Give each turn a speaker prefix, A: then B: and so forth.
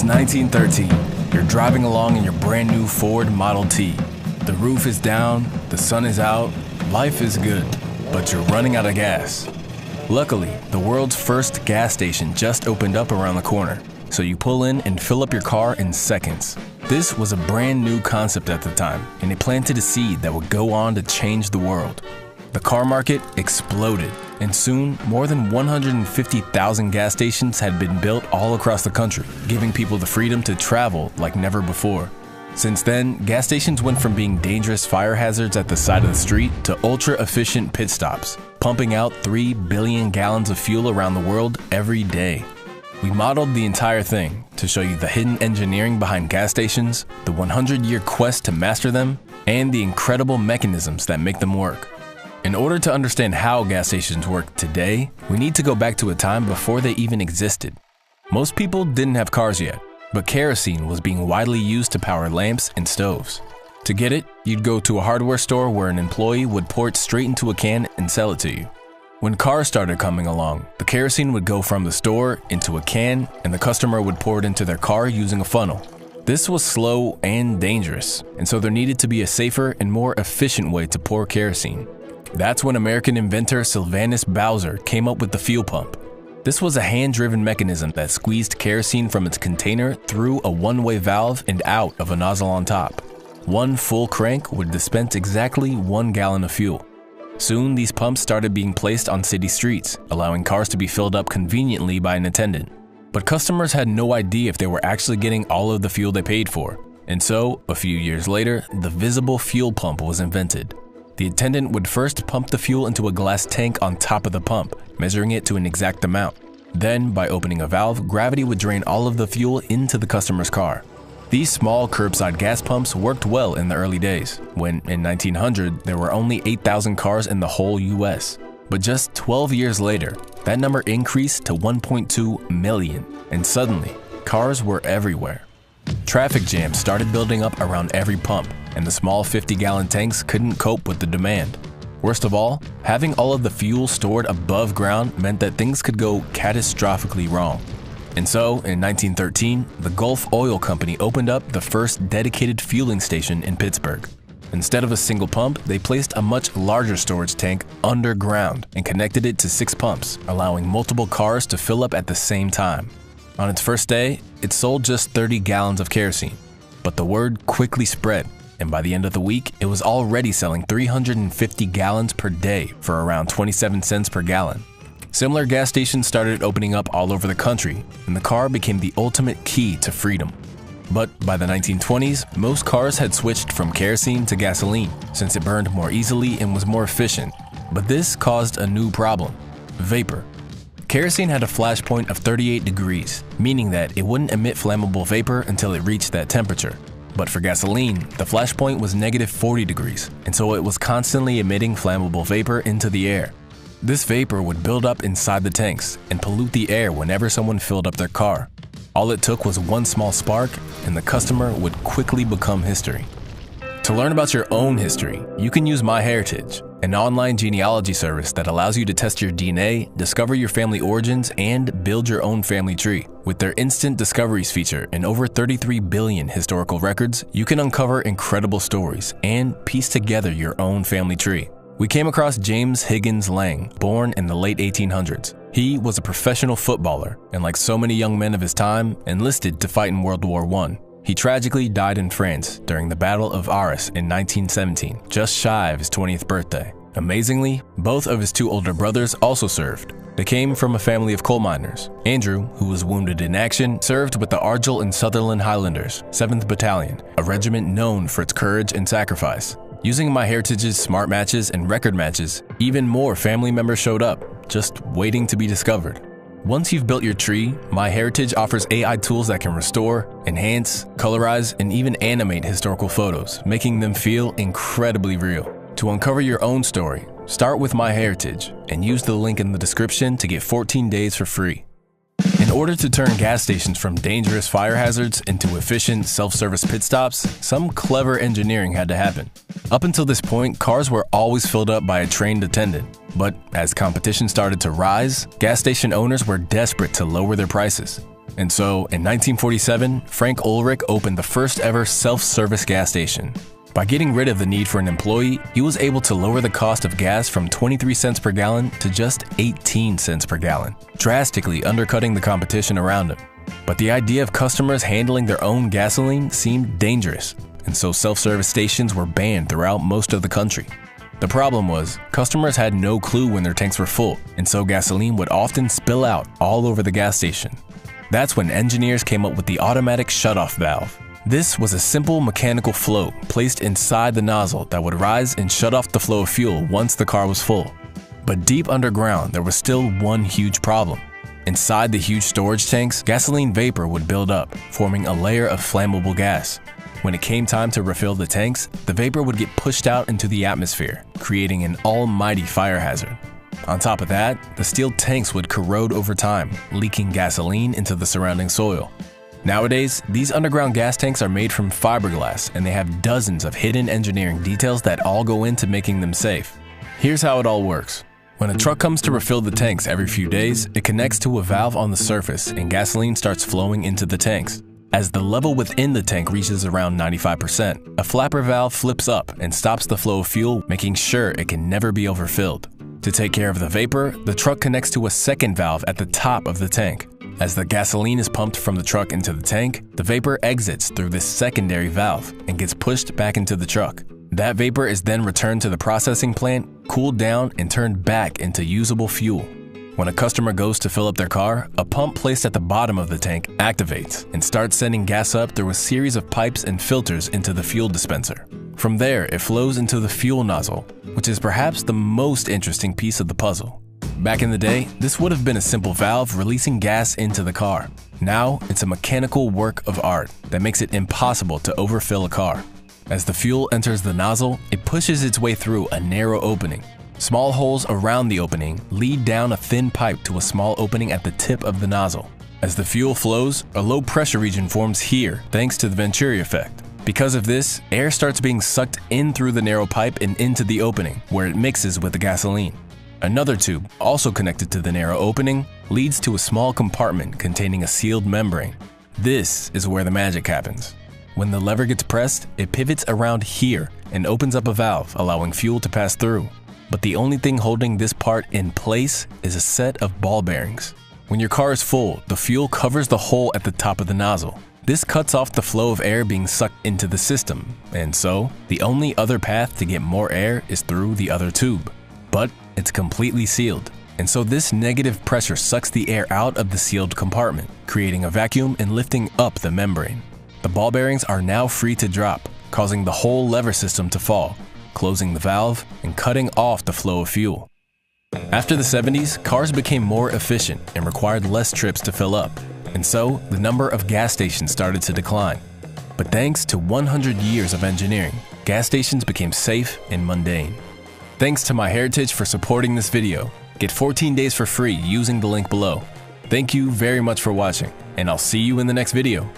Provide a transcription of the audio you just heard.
A: It's 1913. You're driving along in your brand new Ford Model T. The roof is down, the sun is out, life is good, but you're running out of gas. Luckily, the world's first gas station just opened up around the corner, so you pull in and fill up your car in seconds. This was a brand new concept at the time, and it planted a seed that would go on to change the world. The car market exploded, and soon more than 150,000 gas stations had been built all across the country, giving people the freedom to travel like never before. Since then, gas stations went from being dangerous fire hazards at the side of the street to ultra-efficient pit stops, pumping out 3 billion gallons of fuel around the world every day. We modeled the entire thing to show you the hidden engineering behind gas stations, the 100-year quest to master them, and the incredible mechanisms that make them work. In order to understand how gas stations work today, we need to go back to a time before they even existed. Most people didn't have cars yet, but kerosene was being widely used to power lamps and stoves. To get it, you'd go to a hardware store where an employee would pour it straight into a can and sell it to you. When cars started coming along, the kerosene would go from the store into a can, and the customer would pour it into their car using a funnel. This was slow and dangerous, and so there needed to be a safer and more efficient way to pour kerosene. That's when American inventor Sylvanus Bowser came up with the fuel pump. This was a hand-driven mechanism that squeezed kerosene from its container through a one-way valve and out of a nozzle on top. One full crank would dispense exactly 1 gallon of fuel. Soon, these pumps started being placed on city streets, allowing cars to be filled up conveniently by an attendant. But customers had no idea if they were actually getting all of the fuel they paid for. And so, a few years later, the visible fuel pump was invented. The attendant would first pump the fuel into a glass tank on top of the pump, measuring it to an exact amount. Then, by opening a valve, gravity would drain all of the fuel into the customer's car. These small curbside gas pumps worked well in the early days, when in 1900 there were only 8,000 cars in the whole US. But just 12 years later, that number increased to 1.2 million, and suddenly, cars were everywhere. Traffic jams started building up around every pump, and the small 50-gallon tanks couldn't cope with the demand. Worst of all, having all of the fuel stored above ground meant that things could go catastrophically wrong. And so, in 1913, the Gulf Oil Company opened up the first dedicated fueling station in Pittsburgh. Instead of a single pump, they placed a much larger storage tank underground and connected it to 6 pumps, allowing multiple cars to fill up at the same time. On its first day, it sold just 30 gallons of kerosene, but the word quickly spread, and by the end of the week, it was already selling 350 gallons per day for around 27 cents per gallon. Similar gas stations started opening up all over the country, and the car became the ultimate key to freedom. But by the 1920s, most cars had switched from kerosene to gasoline, since it burned more easily and was more efficient. But this caused a new problem: vapor. Kerosene had a flash point of 38 degrees, meaning that it wouldn't emit flammable vapor until it reached that temperature. But for gasoline, the flash point was negative 40 degrees, and so it was constantly emitting flammable vapor into the air. This vapor would build up inside the tanks and pollute the air whenever someone filled up their car. All it took was one small spark, and the customer would quickly become history. To learn about your own history, you can use MyHeritage, an online genealogy service that allows you to test your DNA, discover your family origins, and build your own family tree. With their Instant Discoveries feature and over 33 billion historical records, you can uncover incredible stories and piece together your own family tree. We came across James Higgins Lang, born in the late 1800s. He was a professional footballer, and like so many young men of his time, enlisted to fight in World War I. He tragically died in France during the Battle of Arras in 1917, just shy of his 20th birthday. Amazingly, both of his 2 older brothers also served. They came from a family of coal miners. Andrew, who was wounded in action, served with the Argyll and Sutherland Highlanders, 7th Battalion, a regiment known for its courage and sacrifice. Using MyHeritage's smart matches and record matches, even more family members showed up, just waiting to be discovered. Once you've built your tree, MyHeritage offers AI tools that can restore, enhance, colorize, and even animate historical photos, making them feel incredibly real. To uncover your own story, start with MyHeritage and use the link in the description to get 14 days for free. In order to turn gas stations from dangerous fire hazards into efficient self-service pit stops, some clever engineering had to happen. Up until this point, cars were always filled up by a trained attendant. But as competition started to rise, gas station owners were desperate to lower their prices. And so, in 1947, Frank Ulrich opened the first ever self-service gas station. By getting rid of the need for an employee, he was able to lower the cost of gas from 23 cents per gallon to just 18 cents per gallon, drastically undercutting the competition around him. But the idea of customers handling their own gasoline seemed dangerous, and so self-service stations were banned throughout most of the country. The problem was, customers had no clue when their tanks were full, and so gasoline would often spill out all over the gas station. That's when engineers came up with the automatic shutoff valve. This was a simple mechanical float placed inside the nozzle that would rise and shut off the flow of fuel once the car was full. But deep underground, there was still one huge problem. Inside the huge storage tanks, gasoline vapor would build up, forming a layer of flammable gas. When it came time to refill the tanks, the vapor would get pushed out into the atmosphere, creating an almighty fire hazard. On top of that, the steel tanks would corrode over time, leaking gasoline into the surrounding soil. Nowadays, these underground gas tanks are made from fiberglass, and they have dozens of hidden engineering details that all go into making them safe. Here's how it all works. When a truck comes to refill the tanks every few days, it connects to a valve on the surface and gasoline starts flowing into the tanks. As the level within the tank reaches around 95%, a flapper valve flips up and stops the flow of fuel, making sure it can never be overfilled. To take care of the vapor, the truck connects to a second valve at the top of the tank. As the gasoline is pumped from the truck into the tank, the vapor exits through this secondary valve and gets pushed back into the truck. That vapor is then returned to the processing plant, cooled down, and turned back into usable fuel. When a customer goes to fill up their car, a pump placed at the bottom of the tank activates and starts sending gas up through a series of pipes and filters into the fuel dispenser. From there, it flows into the fuel nozzle, which is perhaps the most interesting piece of the puzzle. Back in the day, this would have been a simple valve releasing gas into the car. Now, it's a mechanical work of art that makes it impossible to overfill a car. As the fuel enters the nozzle, it pushes its way through a narrow opening. Small holes around the opening lead down a thin pipe to a small opening at the tip of the nozzle. As the fuel flows, a low pressure region forms here thanks to the Venturi effect. Because of this, air starts being sucked in through the narrow pipe and into the opening, where it mixes with the gasoline. Another tube, also connected to the narrow opening, leads to a small compartment containing a sealed membrane. This is where the magic happens. When the lever gets pressed, it pivots around here and opens up a valve, allowing fuel to pass through. But the only thing holding this part in place is a set of ball bearings. When your car is full, the fuel covers the hole at the top of the nozzle. This cuts off the flow of air being sucked into the system, and so the only other path to get more air is through the other tube. But it's completely sealed, and so this negative pressure sucks the air out of the sealed compartment, creating a vacuum and lifting up the membrane. The ball bearings are now free to drop, causing the whole lever system to fall, closing the valve and cutting off the flow of fuel. After the 70s, cars became more efficient and required less trips to fill up, and so the number of gas stations started to decline. But thanks to 100 years of engineering, gas stations became safe and mundane. Thanks to MyHeritage for supporting this video. Get 14 days for free using the link below. Thank you very much for watching, and I'll see you in the next video.